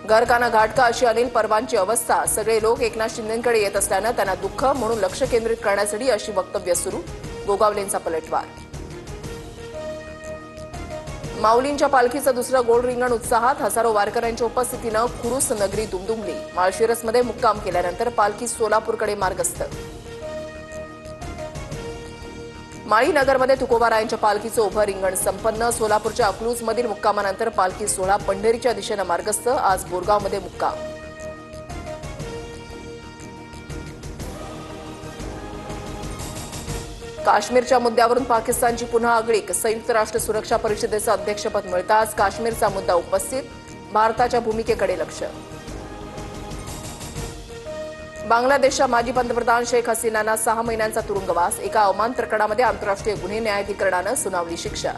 घरकाना घाटका अशी अनिल परबांची अवस्था. सगळे लोक एकनाथ शिंदेंकडे येत असल्यानं त्यांना दुःख म्हणून लक्ष केंद्रित करण्यासाठी अशी वक्तव्य सुरू. गोगावलेंचा पलटवार. माऊलींच्या पालखीचं दुसरं गोल रिंगण उत्साहात. हजारो वारकऱ्यांच्या उपस्थितीनं खुरूस नगरी दुमदुमली. माळशिरसमध्ये मुक्काम केल्यानंतर पालखी सोलापूरकडे मार्गस्थ. माळीनगरमध्ये तुकोबारायांच्या पालखीचं उभं रिंगण संपन्न. सोलापूरच्या अकलूजमधील मुक्कामानंतर पालखी सोहळा पंढरीच्या दिशेनं मार्गस्थ. आज बोरगावमध्ये मुक्काम. काश्मीरच्या मुद्द्यावरून पाकिस्तानची पुन्हा आगळीक. संयुक्त राष्ट्र सुरक्षा परिषदेचं अध्यक्षपद मिळताच काश्मीरचा मुद्दा उपस्थित. भारताच्या भूमिकेकडे लक्ष. बांगलादेशच्या माजी पंतप्रधान शेख हसीनांना 6 महिन्यांचा तुरुंगवास. एका अवमान प्रकरणामध्ये आंतरराष्ट्रीय गुन्हे न्यायाधिकरणानं सुनावली शिक्षा.